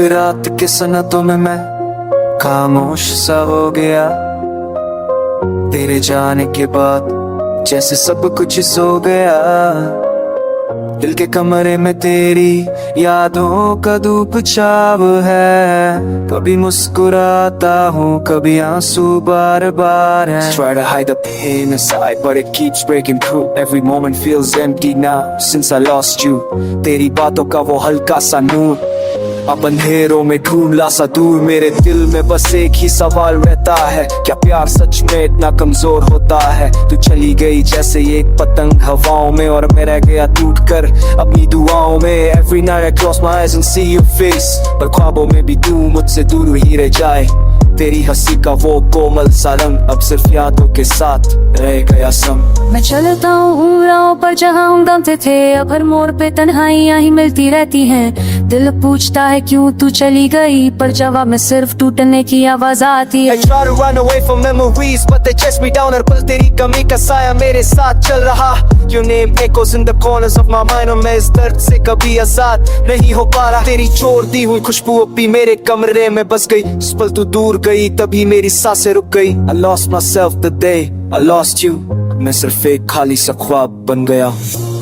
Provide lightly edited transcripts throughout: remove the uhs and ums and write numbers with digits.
रात के सनतों में मैं खामोश सा हो गया। तेरे जाने के बाद जैसे सब कुछ सो गया। दिल के कमरे में तेरी यादों का धूप छाव है। कभी मुस्कुराता हूँ, कभी आंसू बार बार है। Try to hide the pain inside but it keeps breaking through. Every moment feels empty now since I lost you. तेरी बातों का वो हल्का सा नूर अब अंधेरों में ढूंढला सा दूर। मेरे दिल में बस एक ही सवाल रहता है, क्या प्यार सच में इतना कमजोर होता है? तू चली गई जैसे एक पतंग हवाओं में और मैं रह गया टूट कर अपनी दुआओं में। Every night I close my eyes and see your face, पर ख्वाबों में भी तू मुझसे दूर ही रह जाए। तेरी हंसी का वो कोमल सा रंग अब सिर्फ यादों के साथ रह गया संग। मैं चलता हूँ राहों पर जहाँ हम दमते थे, अब हर मोड़ पे तन्हाइयाँ ही मिलती रहती हैं। दिल पूछता है क्यों तू चली गई, पर जवाब में सिर्फ टूटने की आवाज आती है। I try to run away from memories but they chase me down। हर पल तेरी कमी का साया मेरे साथ चल रहा। Your name echoes in the corners of my mind और मैं इस दर्द से कभी आजाद नहीं हो पा रहा। तेरी छोड़ दी हुई खुशबू अब भी मेरे कमरे में बस गई। जिस पल तू दूर गई तभी मेरी सांसें रुक गई। I lost myself the day I lost you। मैं सिर्फ एक खाली सा ख्वाब बन गया।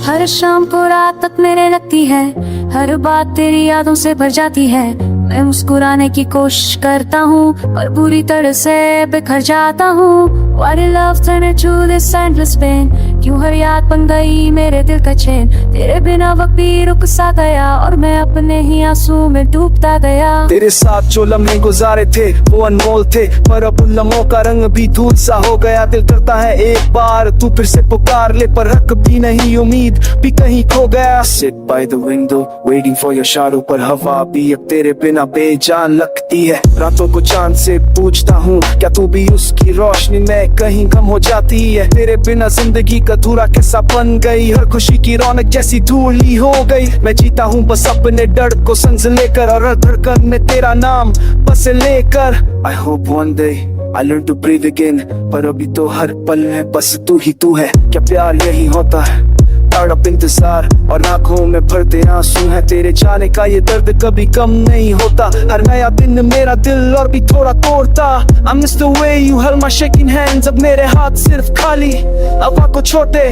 हर शाम को रात तक मेरे लगती है, हर बात तेरी यादों से भर जाती है। मैं मुस्कुराने की कोशिश करता हूँ पर पूरी तरह से बिखर जाता हूँ। Why did love turn into this endless pain? क्यों हर याद बन गई मेरे दिल का चैन? तेरे बिना वक्त भी रुक सा गया और मैं अपने ही आंसू में डूबता गया। तेरे साथ जो लम्हे गुजारे थे वो अनमोल थे, पर अब उन लम्हों का रंग भी धूल सा हो गया। दिल करता है एक बार तू फिर से पुकार ले, पर हक भी नहीं उम्मीद भी कहीं खो गया। Sit by the window waiting for your shadow, पर हवा भी अब तेरे बिना बेजान लगती है। रातों को चांद से पूछता हूँ क्या तू भी उसकी रोशनी में कहीं कम हो जाती है? तेरे बिना जिंदगी का अधूरा किस्सा बन गई, हर खुशी की रौनक जैसी धूल ही हो गई। मैं जीता हूँ बस अपने डर को संग लेकर और हर धड़कन में तेरा नाम बस लेकर। I hope one day I learn to breathe again, पर अभी तो हर पल में बस तू ही तू है। क्या प्यार यही होता है? तड़प इंतजार और आंखों में भरते आंसू है। तेरे जाने का ये दर्द कभी कम नहीं होता, हर नया दिन मेरा दिल और भी थोड़ा तोड़ता। I miss the way you held my shaking hands, अब मेरे हाथ सिर्फ खाली अब को छोटे।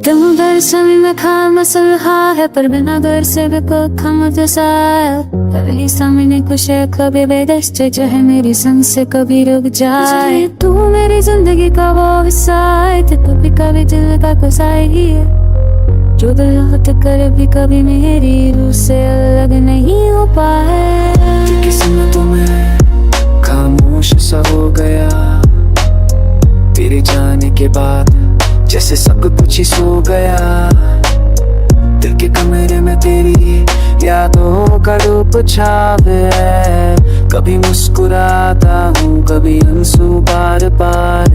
तुम दरअसल में खाम मसलहा है, पर बिना घर से भी खम जैसा कभी सामने कुछ है, कभी बेदस्त जो है मेरी संग से कभी रुक जाए। तू मेरी जिंदगी का वो हिस्सा है, तो कभी दिल का गुस्साई है जो दिल हट कर भी कभी मेरी रूह से अलग नहीं हो पाए। किस्मतों में खामोश सा हो गया। तेरे जाने के बाद जैसे सब कुछ ही सो गया। दिल के कमरे में तेरी यादों का रूप छाव है। कभी मुस्कुराता हूँ, कभी आंसू बार बार